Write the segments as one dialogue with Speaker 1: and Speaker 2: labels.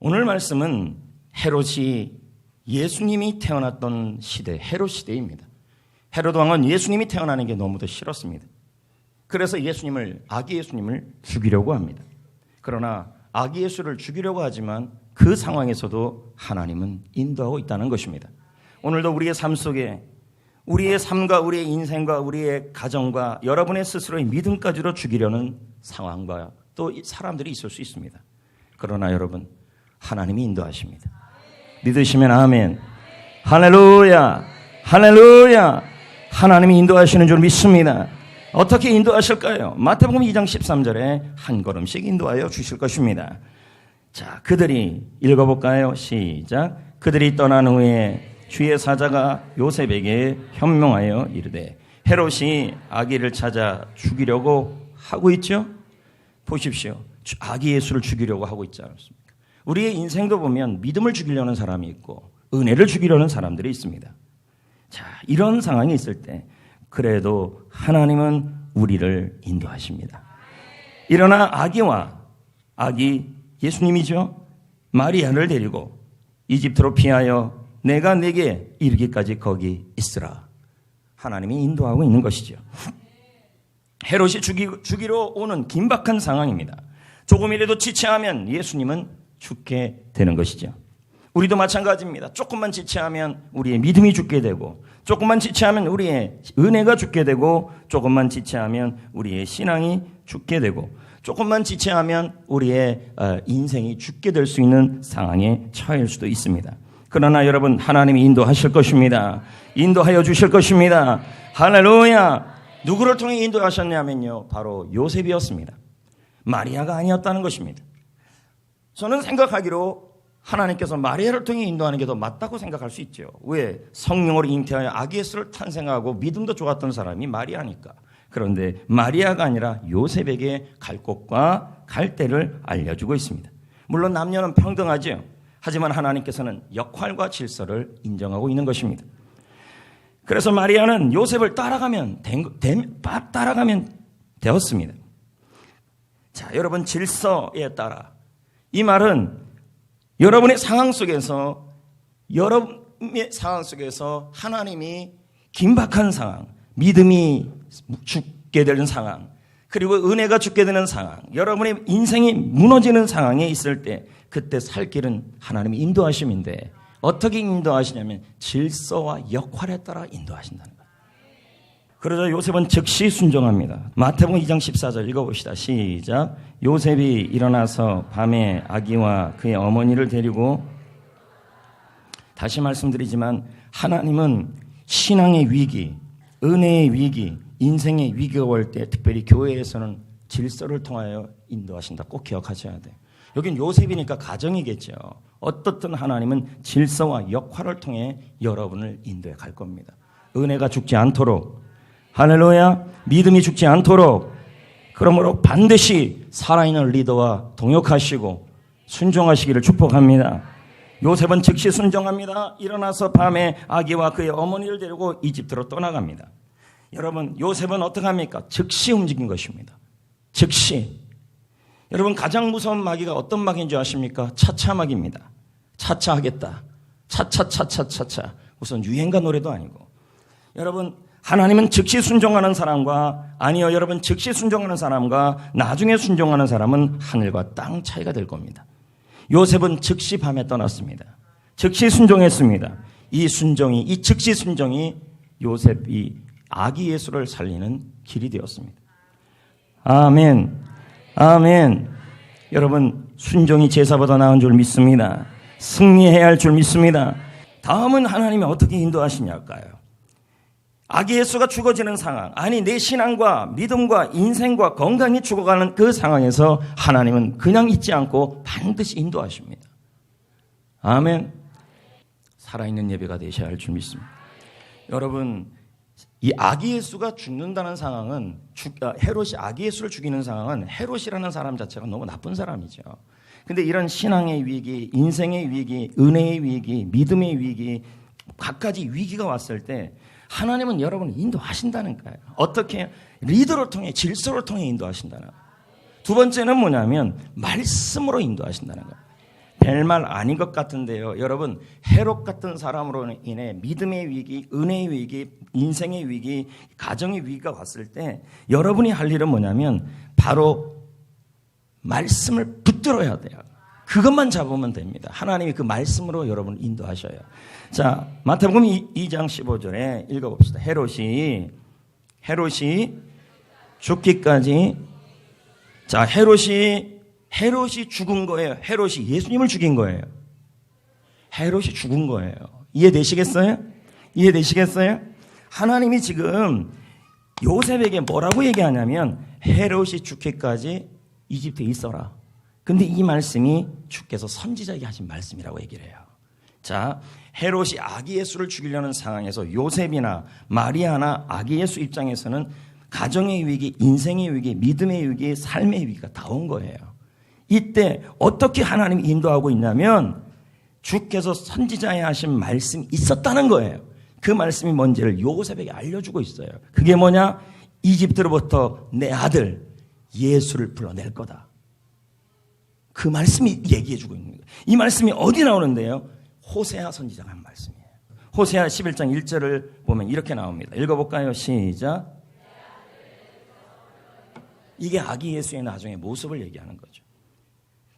Speaker 1: 오늘 말씀은 헤롯이 예수님이 태어났던 시대, 헤롯 시대입니다. 헤롯 왕은 예수님이 태어나는 게 너무도 싫었습니다. 그래서 아기 예수님을 죽이려고 합니다. 그러나 아기 예수를 죽이려고 하지만 그 상황에서도 하나님은 인도하고 있다는 것입니다. 오늘도 우리의 삶 속에 우리의 삶과 우리의 인생과 우리의 가정과 여러분의 스스로의 믿음까지도 죽이려는 상황과 또 사람들이 있을 수 있습니다. 그러나 여러분, 하나님이 인도하십니다. 믿으시면 아멘. 할렐루야, 할렐루야. 하나님이 인도하시는 줄 믿습니다. 어떻게 인도하실까요? 마태복음 2장 13절에 한 걸음씩 인도하여 주실 것입니다. 자, 그들이 읽어볼까요? 시작. 그들이 떠난 후에 주의 사자가 요셉에게 현명하여 이르되, 헤롯이 아기를 찾아 죽이려고 하고 있죠? 보십시오. 아기 예수를 죽이려고 하고 있지 않습니까? 우리의 인생도 보면 믿음을 죽이려는 사람이 있고 은혜를 죽이려는 사람들이 있습니다. 자, 이런 상황이 있을 때 그래도 하나님은 우리를 인도하십니다. 일어나 아기 예수님이죠. 마리아를 데리고 이집트로 피하여 내가 네게 이르기까지 거기 있으라. 하나님이 인도하고 있는 것이죠. 헤롯이 죽이러 오는 긴박한 상황입니다. 조금이라도 지체하면 예수님은 죽게 되는 것이죠. 우리도 마찬가지입니다. 조금만 지체하면 우리의 믿음이 죽게 되고, 조금만 지체하면 우리의 은혜가 죽게 되고, 조금만 지체하면 우리의 신앙이 죽게 되고, 조금만 지체하면 우리의 인생이 죽게 될 수 있는 상황에 처할 수도 있습니다. 그러나 여러분, 하나님이 인도하실 것입니다. 인도하여 주실 것입니다. 할렐루야. 누구를 통해 인도하셨냐면요, 바로 요셉이었습니다. 마리아가 아니었다는 것입니다. 저는 생각하기로 하나님께서 마리아를 통해 인도하는 게 더 맞다고 생각할 수 있죠. 왜? 성령으로 잉태하여 아기 예수를 탄생하고 믿음도 좋았던 사람이 마리아니까. 그런데 마리아가 아니라 요셉에게 갈 곳과 갈 때를 알려주고 있습니다. 물론 남녀는 평등하죠. 하지만 하나님께서는 역할과 질서를 인정하고 있는 것입니다. 그래서 마리아는 요셉을 따라가면 되었습니다. 자, 여러분, 질서에 따라. 이 말은 여러분의 상황 속에서 하나님이 긴박한 상황, 믿음이 죽게 되는 상황, 그리고 은혜가 죽게 되는 상황, 여러분의 인생이 무너지는 상황에 있을 때 그때 살 길은 하나님이 인도하심인데, 어떻게 인도하시냐면 질서와 역할에 따라 인도하신다는 거예요. 그러자 요셉은 즉시 순종합니다. 마태복음 2장 14절 읽어봅시다. 시작. 요셉이 일어나서 밤에 아기와 그의 어머니를 데리고, 다시 말씀드리지만 하나님은 신앙의 위기, 은혜의 위기, 인생의 위기가 올 때 특별히 교회에서는 질서를 통하여 인도하신다. 꼭 기억하셔야 돼요. 여긴 요셉이니까 가정이겠죠. 어떻든 하나님은 질서와 역할을 통해 여러분을 인도해 갈 겁니다. 은혜가 죽지 않도록, 할렐루야, 믿음이 죽지 않도록, 그러므로 반드시 살아있는 리더와 동역하시고 순종하시기를 축복합니다. 요셉은 즉시 순종합니다. 일어나서 밤에 아기와 그의 어머니를 데리고 이집트로 떠나갑니다. 여러분, 요셉은 어떻게 합니까? 즉시 움직인 것입니다. 즉시. 여러분, 가장 무서운 마귀가 어떤 마귀인 줄 아십니까? 차차마귀입니다. 차차하겠다. 차차차차차차. 우선 유행가 노래도 아니고. 여러분, 하나님은 즉시 순종하는 사람과, 아니요, 여러분, 즉시 순종하는 사람과 나중에 순종하는 사람은 하늘과 땅 차이가 될 겁니다. 요셉은 즉시 밤에 떠났습니다. 즉시 순종했습니다. 이 즉시 순종이 요셉이 아기 예수를 살리는 길이 되었습니다. 아멘. 아멘. 여러분, 순종이 제사보다 나은 줄 믿습니다. 승리해야 할 줄 믿습니다. 다음은 하나님이 어떻게 인도하시냐일까요? 아기 예수가 죽어지는 상황, 아니 내 신앙과 믿음과 인생과 건강이 죽어가는 그 상황에서 하나님은 그냥 있지 않고 반드시 인도하십니다. 아멘. 살아있는 예배가 되셔야 할 줄 믿습니다. 여러분, 이 아기 예수가 죽는다는 상황은, 헤롯이 아기 예수를 죽이는 상황은 헤롯이라는 사람 자체가 너무 나쁜 사람이죠. 근데 이런 신앙의 위기, 인생의 위기, 은혜의 위기, 믿음의 위기, 각가지 위기가 왔을 때 하나님은 여러분을 인도하신다는 거예요. 어떻게? 리더를 통해, 질서를 통해 인도하신다는 거예요. 두 번째는 뭐냐면 말씀으로 인도하신다는 거예요. 될 말 아닌 것 같은데요. 여러분, 헤롯 같은 사람으로 인해 믿음의 위기, 은혜의 위기, 인생의 위기, 가정의 위기가 왔을 때 여러분이 할 일은 뭐냐면 바로 말씀을 붙들어야 돼요. 그것만 잡으면 됩니다. 하나님이 그 말씀으로 여러분을 인도하셔요. 자, 마태복음 2장 15절에 읽어봅시다. 헤롯이 죽기까지. 자, 헤롯이 죽은 거예요. 헤롯이 예수님을 죽인 거예요. 헤롯이 죽은 거예요. 이해되시겠어요? 하나님이 지금 요셉에게 뭐라고 얘기하냐면 헤롯이 죽기까지 이집트에 있어라. 근데 이 말씀이 주께서 선지자에게 하신 말씀이라고 얘기를 해요. 자, 헤롯이 아기 예수를 죽이려는 상황에서 요셉이나 마리아나 아기 예수 입장에서는 가정의 위기, 인생의 위기, 믿음의 위기, 삶의 위기가 다 온 거예요. 이때 어떻게 하나님이 인도하고 있냐면 주께서 선지자에 하신 말씀이 있었다는 거예요. 그 말씀이 뭔지를 요셉에게 알려주고 있어요. 그게 뭐냐? 이집트로부터 내 아들 예수를 불러낼 거다. 그 말씀이 얘기해주고 있는 거예요. 이 말씀이 어디 나오는데요? 호세아 선지자가 한 말씀이에요. 호세아 11장 1절을 보면 이렇게 나옵니다. 읽어볼까요? 시작. 이게 아기 예수의 나중의 모습을 얘기하는 거죠.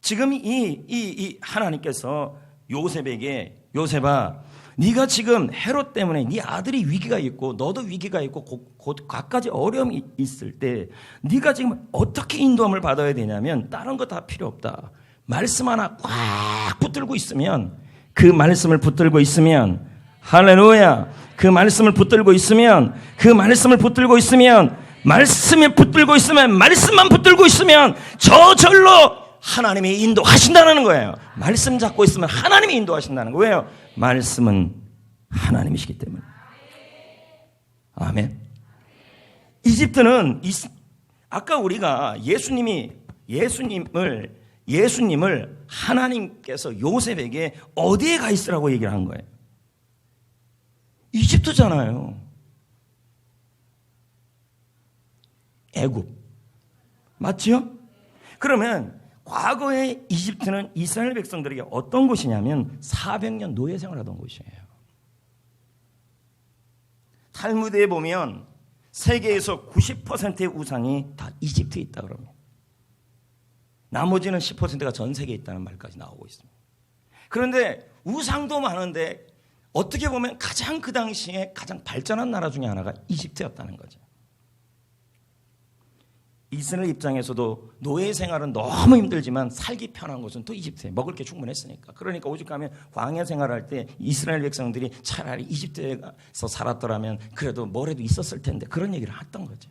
Speaker 1: 지금 이 하나님께서 요셉에게, 요셉아, 네가 지금 헤롯 때문에 네 아들이 위기가 있고 너도 위기가 있고 곧 갖가지 어려움이 있을 때 네가 지금 어떻게 인도함을 받아야 되냐면 다른 거 다 필요 없다. 말씀 하나 꽉 붙들고 있으면, 그 말씀을 붙들고 있으면, 할렐루야, 그 말씀을 붙들고 있으면, 말씀만 붙들고 있으면 저절로 하나님이 인도하신다는 거예요. 말씀 잡고 있으면 하나님이 인도하신다는 거예요. 왜요? 말씀은 하나님이시기 때문에. 아멘. 이집트는 아까 우리가 예수님을 하나님께서 요셉에게 어디에 가 있으라고 얘기를 한 거예요? 이집트잖아요. 애굽. 맞죠? 그러면 과거의 이집트는 이스라엘 백성들에게 어떤 곳이냐면 400년 노예 생활하던 곳이에요. 탈무드에 보면 세계에서 90%의 우상이 다 이집트에 있다 그럽니다. 나머지는 10%가 전 세계에 있다는 말까지 나오고 있습니다. 그런데 우상도 많은데 어떻게 보면 가장 그 당시에 가장 발전한 나라 중에 하나가 이집트였다는 거죠. 이스라엘 입장에서도 노예 생활은 너무 힘들지만 살기 편한 곳은 또 이집트에 먹을 게 충분했으니까. 그러니까 오직 가면 광야 생활할 때 이스라엘 백성들이 차라리 이집트에서 살았더라면 그래도 뭐라도 있었을 텐데 그런 얘기를 했던 거죠.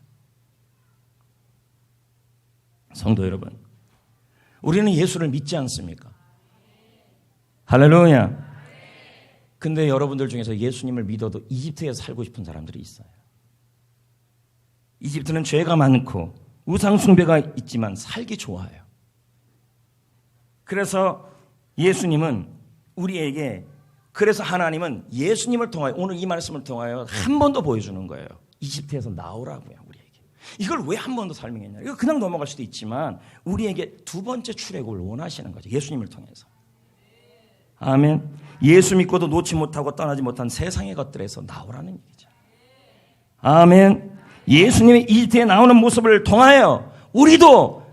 Speaker 1: 성도 여러분, 우리는 예수를 믿지 않습니까? 할렐루야. 근데 여러분들 중에서 예수님을 믿어도 이집트에서 살고 싶은 사람들이 있어요. 이집트는 죄가 많고 우상 숭배가 있지만 살기 좋아요. 그래서 예수님은 우리에게, 그래서 하나님은 예수님을 통하여, 오늘 이 말씀을 통하여 한 번 더 보여주는 거예요. 이집트에서 나오라고요, 우리에게. 이걸 왜 한 번 더 설명했냐? 이거 그냥 넘어갈 수도 있지만 우리에게 두 번째 출애굽을 원하시는 거죠. 예수님을 통해서. 아멘. 예수 믿고도 놓지 못하고 떠나지 못한 세상의 것들에서 나오라는 얘기죠. 아멘. 예수님이 이집트에 나오는 모습을 통하여 우리도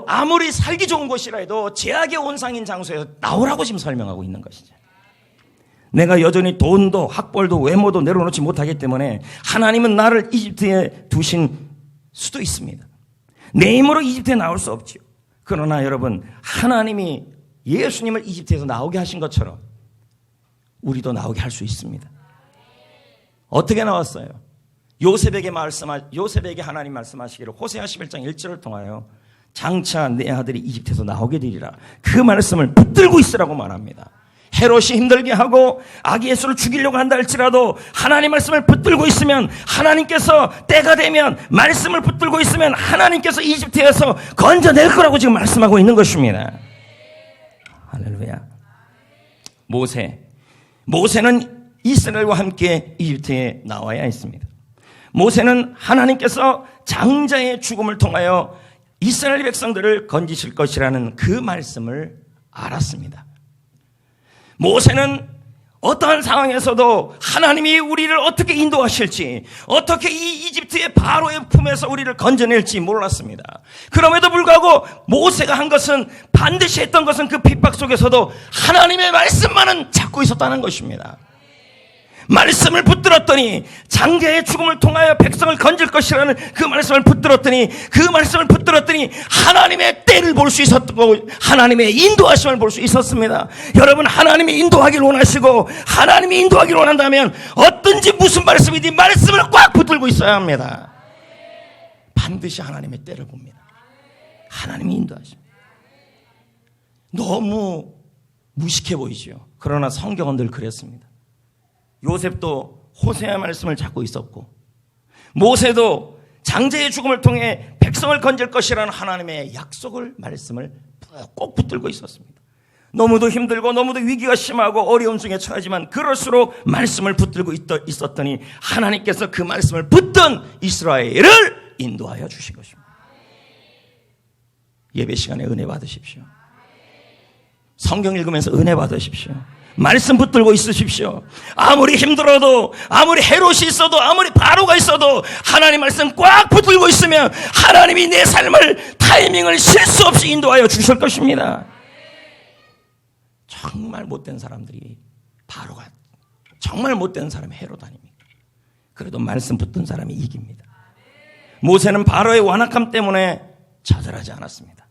Speaker 1: 아무리 살기 좋은 곳이라 해도 죄악의 온상인 장소에서 나오라고 지금 설명하고 있는 것이죠. 내가 여전히 돈도 학벌도 외모도 내려놓지 못하기 때문에 하나님은 나를 이집트에 두신 수도 있습니다. 내 힘으로 이집트에 나올 수 없지요. 그러나 여러분, 하나님이 예수님을 이집트에서 나오게 하신 것처럼 우리도 나오게 할 수 있습니다. 어떻게 나왔어요? 요셉에게 하나님 말씀하시기를 호세아 11장 1절을 통하여 장차 내 아들이 이집트에서 나오게 되리라. 그 말씀을 붙들고 있으라고 말합니다. 헤롯이 힘들게 하고 아기 예수를 죽이려고 한다 할지라도 하나님 말씀을 붙들고 있으면 하나님께서 때가 되면 말씀을 붙들고 있으면 하나님께서 이집트에서 건져낼 거라고 지금 말씀하고 있는 것입니다. 할렐루야. 모세는 이스라엘과 함께 이집트에 나와야 했습니다. 모세는 하나님께서 장자의 죽음을 통하여 이스라엘 백성들을 건지실 것이라는 그 말씀을 알았습니다. 모세는 어떠한 상황에서도 하나님이 우리를 어떻게 인도하실지, 어떻게 이 이집트의 바로의 품에서 우리를 건져낼지 몰랐습니다. 그럼에도 불구하고 모세가 한 것은, 반드시 했던 것은 그 핍박 속에서도 하나님의 말씀만은 잡고 있었다는 것입니다. 말씀을 붙들었더니, 장자의 죽음을 통하여 백성을 건질 것이라는 그 말씀을 붙들었더니, 하나님의 때를 볼 수 있었고 하나님의 인도하심을 볼 수 있었습니다. 여러분, 하나님이 인도하기를 원하시고 하나님이 인도하기를 원한다면 어떤지 무슨 말씀이든 말씀을 꽉 붙들고 있어야 합니다. 반드시 하나님의 때를 봅니다. 하나님이 인도하십니다. 너무 무식해 보이죠. 그러나 성경은 늘 그랬습니다. 요셉도 호세아의 말씀을 잡고 있었고, 모세도 장자의 죽음을 통해 백성을 건질 것이라는 하나님의 약속을, 말씀을 꼭 붙들고 있었습니다. 너무도 힘들고 너무도 위기가 심하고 어려움 중에 처하지만 그럴수록 말씀을 붙들고 있었더니 하나님께서 그 말씀을 붙든 이스라엘을 인도하여 주신 것입니다. 예배 시간에 은혜 받으십시오. 성경 읽으면서 은혜 받으십시오. 말씀 붙들고 있으십시오. 아무리 힘들어도, 아무리 헤롯이 있어도, 아무리 바로가 있어도 하나님 말씀 꽉 붙들고 있으면 하나님이 내 삶을, 타이밍을 실수 없이 인도하여 주실 것입니다. 정말 못된 사람들이 바로가, 정말 못된 사람이 헤롯 아닙니까? 그래도 말씀 붙든 사람이 이깁니다. 모세는 바로의 완악함 때문에 좌절하지 않았습니다.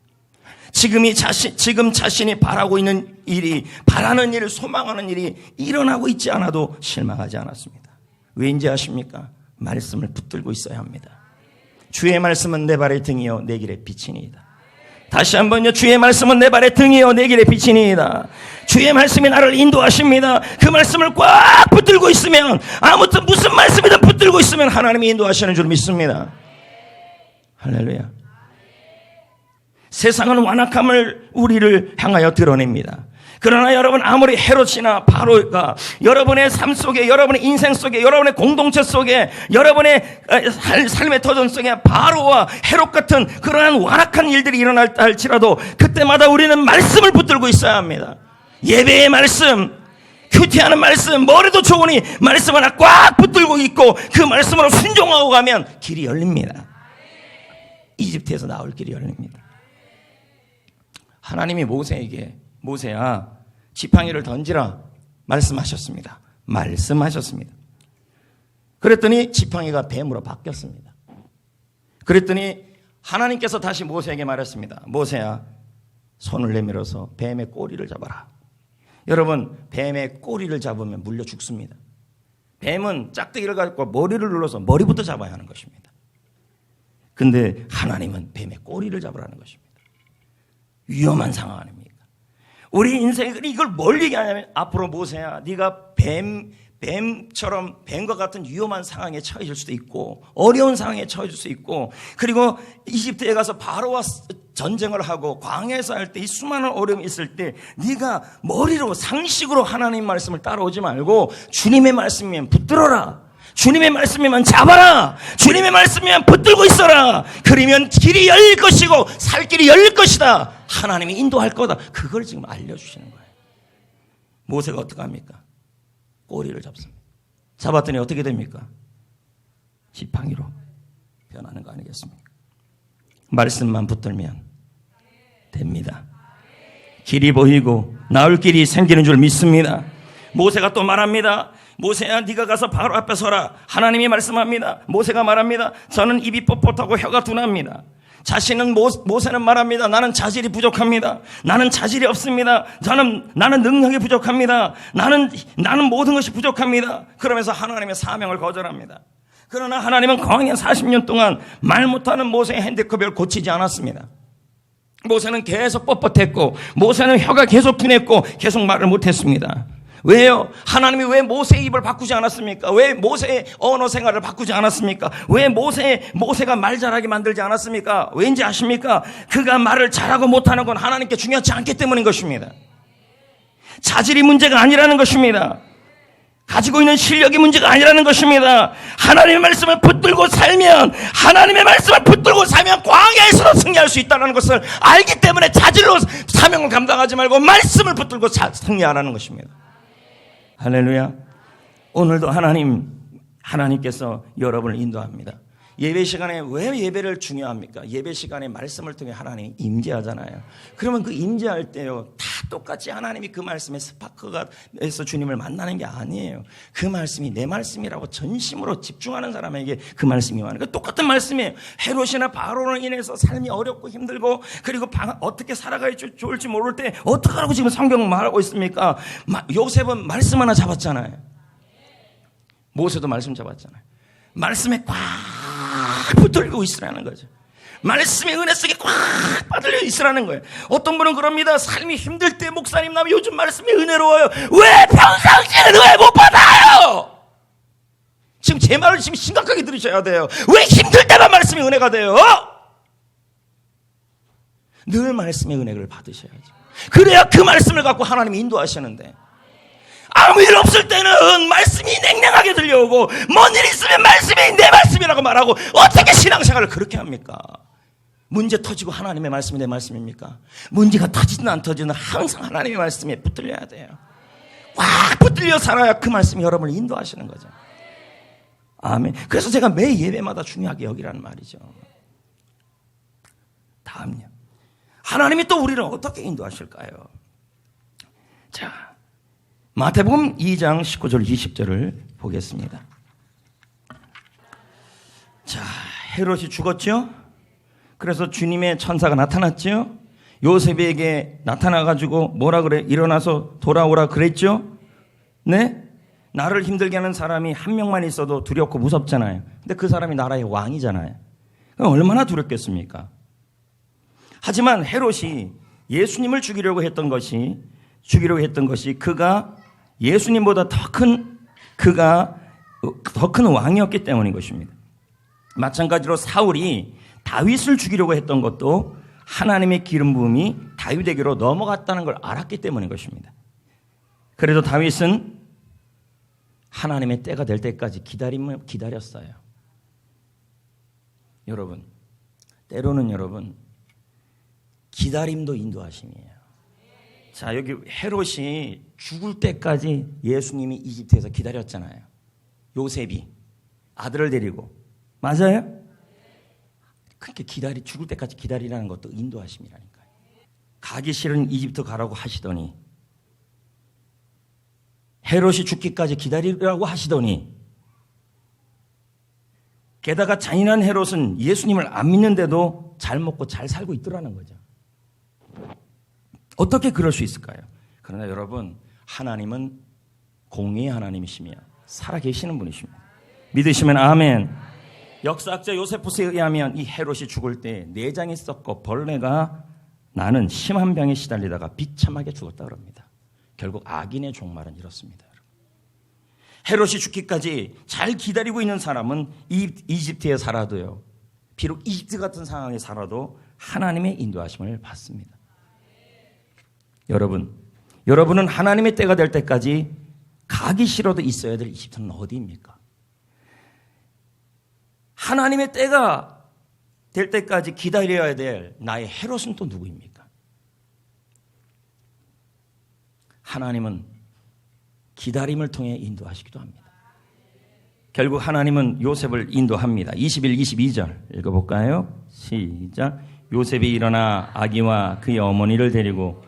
Speaker 1: 지금 자신이 바라고 있는 일이, 바라는 일, 소망하는 일이 일어나고 있지 않아도 실망하지 않았습니다. 왜인지 아십니까? 말씀을 붙들고 있어야 합니다. 주의 말씀은 내 발의 등이요 내 길의 빛이니이다. 다시 한번요. 주의 말씀은 내 발의 등이요 내 길의 빛이니이다. 주의 말씀이 나를 인도하십니다. 그 말씀을 꽉 붙들고 있으면, 아무튼 무슨 말씀이든 붙들고 있으면 하나님이 인도하시는 줄 믿습니다. 할렐루야. 세상은 완악함을 우리를 향하여 드러냅니다. 그러나 여러분, 아무리 헤롯이나 바로가 여러분의 삶 속에, 여러분의 인생 속에, 여러분의 공동체 속에, 여러분의 삶의 터전 속에 바로와 헤롯 같은 그러한 완악한 일들이 일어날다 할지라도 그때마다 우리는 말씀을 붙들고 있어야 합니다. 예배의 말씀, 큐티하는 말씀, 머리도 좋으니 말씀 하나 꽉 붙들고 있고 그 말씀으로 순종하고 가면 길이 열립니다. 이집트에서 나올 길이 열립니다. 하나님이 모세에게, 모세야 지팡이를 던지라 말씀하셨습니다. 그랬더니 지팡이가 뱀으로 바뀌었습니다. 그랬더니 하나님께서 다시 모세에게 말했습니다. 모세야, 손을 내밀어서 뱀의 꼬리를 잡아라. 여러분, 뱀의 꼬리를 잡으면 물려 죽습니다. 뱀은 짝대기를 갖고 머리를 눌러서 머리부터 잡아야 하는 것입니다. 근데 하나님은 뱀의 꼬리를 잡으라는 것입니다. 위험한 상황 아닙니까? 우리 인생에 이걸 뭘 얘기하냐면, 앞으로 모세야, 네가 뱀처럼 뱀과 같은 위험한 상황에 처해질 수도 있고, 어려운 상황에 처해질 수 있고, 그리고 이집트에 가서 바로와 전쟁을 하고 광야에서 할 때 이 수많은 어려움이 있을 때 네가 머리로, 상식으로 하나님 말씀을 따라오지 말고 주님의 말씀이면 붙들어라. 주님의 말씀이면 잡아라. 주님의 말씀이면 붙들고 있어라. 그러면 길이 열릴 것이고 살 길이 열릴 것이다. 하나님이 인도할 거다. 그걸 지금 알려주시는 거예요. 모세가 어떻게 합니까? 꼬리를 잡습니다. 잡았더니 어떻게 됩니까? 지팡이로 변하는 거 아니겠습니까? 말씀만 붙들면 됩니다. 길이 보이고 나올 길이 생기는 줄 믿습니다. 모세가 또 말합니다. 모세야, 네가 가서 바로 앞에 서라. 하나님이 말씀합니다. 모세가 말합니다. 저는 입이 뻣뻣하고 혀가 둔합니다. 모세는 말합니다. 나는 자질이 부족합니다. 나는 자질이 없습니다. 나는 능력이 부족합니다. 나는 모든 것이 부족합니다. 그러면서 하나님의 사명을 거절합니다. 그러나 하나님은 광야 40년 동안 말 못하는 모세의 핸디캡을 고치지 않았습니다. 모세는 계속 뻣뻣했고, 모세는 혀가 계속 둔했고, 계속 말을 못했습니다. 왜요? 하나님이 왜 모세의 입을 바꾸지 않았습니까? 왜 모세의 언어 생활을 바꾸지 않았습니까? 왜 모세가 말 잘하게 만들지 않았습니까? 왠지 아십니까? 그가 말을 잘하고 못하는 건 하나님께 중요하지 않기 때문인 것입니다. 자질이 문제가 아니라는 것입니다. 가지고 있는 실력이 문제가 아니라는 것입니다. 하나님의 말씀을 붙들고 살면, 하나님의 말씀을 붙들고 살면 광야에서도 승리할 수 있다는 것을 알기 때문에 자질로 사명을 감당하지 말고 말씀을 붙들고 승리하라는 것입니다. 할렐루야. 오늘도 하나님께서 여러분을 인도합니다. 예배 시간에 왜 예배를 중요합니까? 예배 시간에 말씀을 통해 하나님이 임재하잖아요. 그러면 그 임재할 때요, 다 똑같이 하나님이 그 말씀에 스파크가 돼서 주님을 만나는 게 아니에요. 그 말씀이 내 말씀이라고 전심으로 집중하는 사람에게 그 말씀이 와요. 그 똑같은 말씀이에요. 헤롯이나 바로로 인해서 삶이 어렵고 힘들고, 그리고 어떻게 살아가야 좋을지 모를 때 어떡하라고 지금 성경은 말하고 있습니까? 요셉은 말씀 하나 잡았잖아요. 모세도 말씀 잡았잖아요. 말씀에 꽉 붙들고 있으라는 거죠. 말씀의 은혜 속에 꽉 빠들려 있으라는 거예요. 어떤 분은 그럽니다. 삶이 힘들 때, 목사님 나 요즘 말씀이 은혜로워요. 왜 평상시에는 왜 못 받아요? 지금 제 말을 지금 심각하게 들으셔야 돼요. 왜 힘들 때만 말씀이 은혜가 돼요? 늘 말씀의 은혜를 받으셔야죠. 그래야 그 말씀을 갖고 하나님이 인도하시는데, 아무 일 없을 때는 말씀이 냉랭하게 들려오고, 뭔 일 있으면 말씀이 내 말씀이라고 말하고, 어떻게 신앙생활을 그렇게 합니까? 문제 터지고 하나님의 말씀이 내 말씀입니까? 문제가 터지든 안 터지든 항상 하나님의 말씀에 붙들려야 돼요. 꽉 붙들려 살아야 그 말씀이 여러분을 인도하시는 거죠. 아멘. 그래서 제가 매 예배마다 중요하게 여기라는 말이죠. 다음요. 하나님이 또 우리를 어떻게 인도하실까요? 자, 마태복음 2장 19절 20절을 보겠습니다. 자, 헤롯이 죽었죠? 그래서 주님의 천사가 나타났죠? 요셉에게 나타나가지고 뭐라 그래? 일어나서 돌아오라 그랬죠? 네? 나를 힘들게 하는 사람이 한 명만 있어도 두렵고 무섭잖아요. 근데 그 사람이 나라의 왕이잖아요. 그럼 얼마나 두렵겠습니까? 하지만 헤롯이 예수님을 죽이려고 했던 것이 그가 예수님보다 더 큰 왕이었기 때문인 것입니다. 마찬가지로 사울이 다윗을 죽이려고 했던 것도 하나님의 기름 부음이 다윗에게로 넘어갔다는 걸 알았기 때문인 것입니다. 그래도 다윗은 하나님의 때가 될 때까지 기다렸어요. 여러분, 때로는 기다림도 인도하심이에요. 자, 여기 헤롯이 죽을 때까지 예수님이 이집트에서 기다렸잖아요. 요셉이 아들을 데리고. 맞아요? 그렇게 죽을 때까지 기다리라는 것도 인도하심이라니까요. 가기 싫은 이집트 가라고 하시더니, 헤롯이 죽기까지 기다리라고 하시더니, 게다가 잔인한 헤롯은 예수님을 안 믿는데도 잘 먹고 잘 살고 있더라는 거죠. 어떻게 그럴 수 있을까요? 그러나 여러분, 하나님은 공의의 하나님이시며 살아계시는 분이십니다. 믿으시면 아멘. 역사학자 요세푸스에 의하면 이 헤롯이 죽을 때 내장이 썩고 벌레가 나는 심한 병에 시달리다가 비참하게 죽었다 그럽니다. 결국 악인의 종말은 이렇습니다. 헤롯이 죽기까지 잘 기다리고 있는 사람은 이집트에 살아도요, 비록 이집트 같은 상황에 살아도 하나님의 인도하심을 받습니다. 여러분은 하나님의 때가 될 때까지 가기 싫어도 있어야 될 이집트는 어디입니까? 하나님의 때가 될 때까지 기다려야 될 나의 헤롯은 또 누구입니까? 하나님은 기다림을 통해 인도하시기도 합니다. 결국 하나님은 요셉을 인도합니다. 21, 22절 읽어볼까요? 시작. 요셉이 일어나 아기와 그의 어머니를 데리고,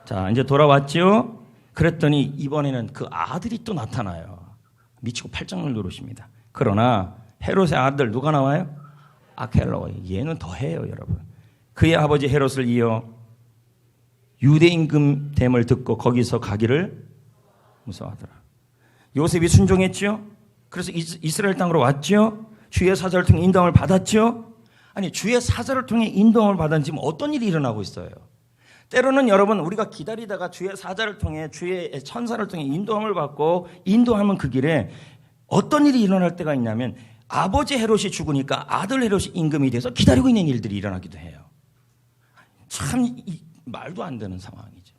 Speaker 1: 자, 이제 돌아왔죠? 그랬더니 이번에는 그 아들이 또 나타나요. 미치고 팔짱을 누르십니다. 그러나 헤롯의 아들 누가 나와요? 아켈로. 얘는 더해요, 여러분. 그의 아버지 헤롯을 이어 유대 임금됨을 듣고 거기서 가기를 무서워하더라. 요셉이 순종했죠? 그래서 이스라엘 땅으로 왔죠? 주의 사자를 통해 인도함을 받았죠? 아니, 주의 사자를 통해 인도함을 받은 지금 어떤 일이 일어나고 있어요? 때로는 여러분, 우리가 기다리다가 주의 사자를 통해, 주의 천사를 통해 인도함을 받고, 인도하면 그 길에 어떤 일이 일어날 때가 있냐면, 아버지 헤롯이 죽으니까 아들 헤롯이 임금이 돼서 기다리고 있는 일들이 일어나기도 해요. 참 말도 안 되는 상황이죠.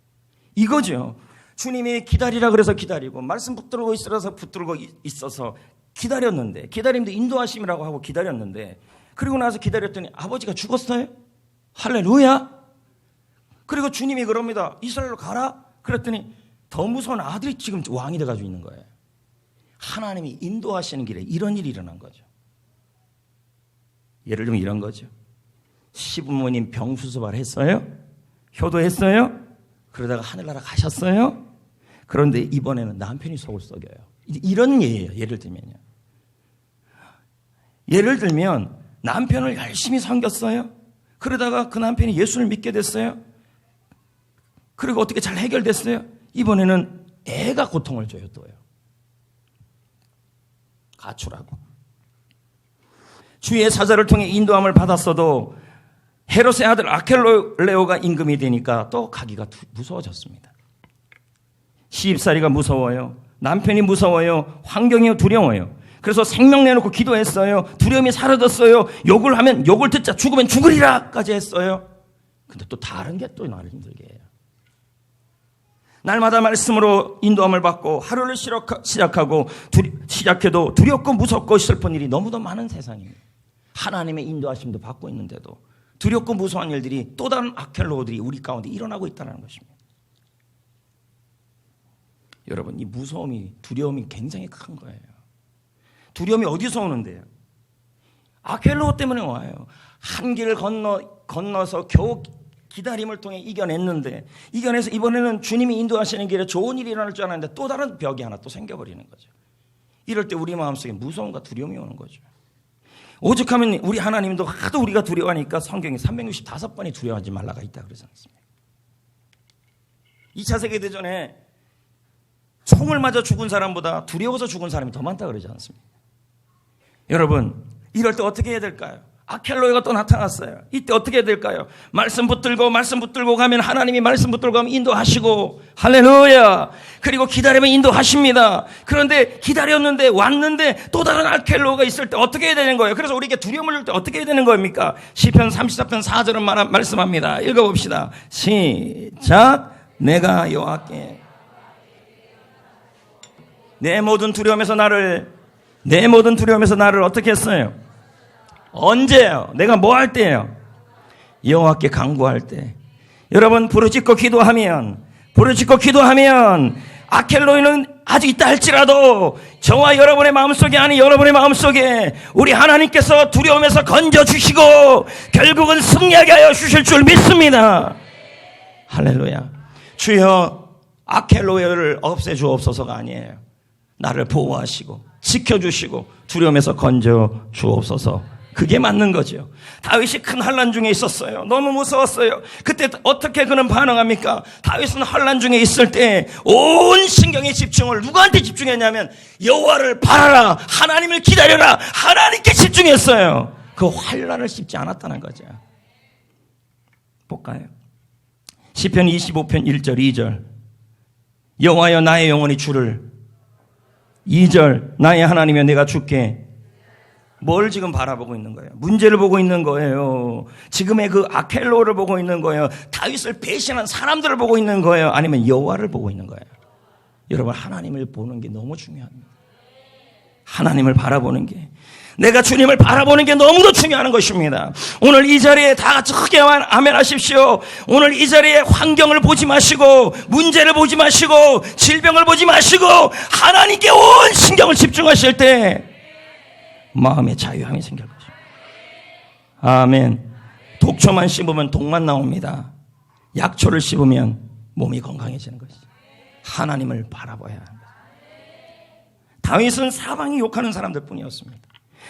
Speaker 1: 이거죠. 주님이 기다리라 그래서 기다리고 말씀 붙들고 있으라서 붙들고 있어서 기다렸는데, 기다림도 인도하심이라고 하고 기다렸는데, 그리고 나서 기다렸더니 아버지가 죽었어요. 할렐루야. 그리고 주님이 그럽니다. 이스라엘로 가라. 그랬더니 더 무서운 아들이 지금 왕이 돼가지고 있는 거예요. 하나님이 인도하시는 길에 이런 일이 일어난 거죠. 예를 들면 이런 거죠. 시부모님 병수습을 했어요? 효도했어요? 그러다가 하늘나라 가셨어요? 그런데 이번에는 남편이 속을 썩여요. 이런 예예요. 예를 들면요. 예를 들면 남편을 열심히 섬겼어요. 그러다가 그 남편이 예수를 믿게 됐어요. 그리고 어떻게 잘 해결됐어요? 이번에는 애가 고통을 줘요. 또요. 가출하고. 주의 사자를 통해 인도함을 받았어도 헤롯의 아들 아켈레오가 임금이 되니까 또 가기가 무서워졌습니다. 시집살이가 무서워요. 남편이 무서워요. 환경이 두려워요. 그래서 생명 내놓고 기도했어요. 두려움이 사라졌어요. 욕을 하면 욕을 듣자, 죽으면 죽으리라까지 했어요. 근데 또 다른 게 또 나를 힘들게 해요. 날마다 말씀으로 인도함을 받고 하루를 시작해도 두렵고 무섭고 슬픈 일이 너무도 많은 세상입니다. 하나님의 인도하심도 받고 있는데도 두렵고 무서운 일들이 또 다른 아켈로들이 우리 가운데 일어나고 있다는 것입니다. 여러분, 이 무서움이, 두려움이 굉장히 큰 거예요. 두려움이 어디서 오는데요? 아켈로 때문에 와요. 한 길을 건너서 겨우 기다림을 통해 이겨냈는데, 이겨내서 이번에는 주님이 인도하시는 길에 좋은 일이 일어날 줄 알았는데 또 다른 벽이 하나 또 생겨버리는 거죠. 이럴 때 우리 마음속에 무서움과 두려움이 오는 거죠. 오죽하면 우리 하나님도 하도 우리가 두려워하니까 성경에 365번이 두려워하지 말라가 있다 그러지 않습니까? 2차 세계대전에 총을 맞아 죽은 사람보다 두려워서 죽은 사람이 더 많다 그러지 않습니까? 여러분, 이럴 때 어떻게 해야 될까요? 아켈로이가 또 나타났어요. 이때 어떻게 해야 될까요? 말씀 붙들고 가면 하나님이 말씀 붙들고 가면 인도하시고, 할렐루야. 그리고 기다리면 인도하십니다. 그런데 기다렸는데 왔는데 또 다른 아켈로이가 있을 때 어떻게 해야 되는 거예요? 그래서 우리에게 두려움을 줄 때 어떻게 해야 되는 겁니까? 시편 34편 4절은 말씀합니다. 읽어봅시다. 시작. 내가 여호와께 내 모든 두려움에서 나를 어떻게 했어요? 언제요? 내가 뭐 할 때예요? 여호와께 간구할 때. 여러분, 부르짖고 기도하면 아켈로이는 아직 있다 할지라도 저와 여러분의 마음속에, 아니 여러분의 마음속에 우리 하나님께서 두려움에서 건져주시고 결국은 승리하게 하여 주실 줄 믿습니다. 할렐루야. 주여, 아켈로이를 없애주옵소서가 아니에요. 나를 보호하시고 지켜주시고 두려움에서 건져주옵소서. 그게 맞는 거죠. 다윗이 큰 환난 중에 있었어요. 너무 무서웠어요. 그때 어떻게 그는 반응합니까? 다윗은 환난 중에 있을 때 온 신경의 집중을 누구한테 집중했냐면 여호와를 바라라, 하나님을 기다려라, 하나님께 집중했어요. 그 환난을 씹지 않았다는 거죠. 볼까요? 시편 25편 1절 2절. 여호와여, 나의 영혼이 주를. 2절. 나의 하나님이여, 내가 주께. 뭘 지금 바라보고 있는 거예요? 문제를 보고 있는 거예요. 지금의 그 아켈로를 보고 있는 거예요. 다윗을 배신한 사람들을 보고 있는 거예요. 아니면 여호와를 보고 있는 거예요. 여러분, 하나님을 보는 게 너무 중요합니다. 하나님을 바라보는 게, 내가 주님을 바라보는 게 너무도 중요한 것입니다. 오늘 이 자리에 다 같이 크게 아멘 하십시오. 오늘 이 자리에 환경을 보지 마시고, 문제를 보지 마시고, 질병을 보지 마시고, 하나님께 온 신경을 집중하실 때 마음의 자유함이 생길 것입니다. 아멘. 독초만 씹으면 독만 나옵니다. 약초를 씹으면 몸이 건강해지는 것이죠. 하나님을 바라봐야 합니다. 다윗은 사방이 욕하는 사람들 뿐이었습니다.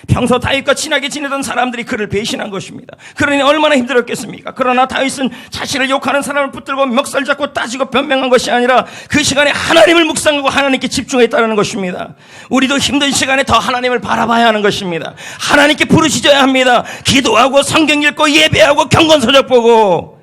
Speaker 1: 평소 다윗과 친하게 지내던 사람들이 그를 배신한 것입니다. 그러니 얼마나 힘들었겠습니까? 그러나 다윗은 자신을 욕하는 사람을 붙들고 멱살 잡고 따지고 변명한 것이 아니라 그 시간에 하나님을 묵상하고 하나님께 집중했다는 것입니다. 우리도 힘든 시간에 더 하나님을 바라봐야 하는 것입니다. 하나님께 부르짖어야 합니다. 기도하고 성경 읽고 예배하고 경건서적 보고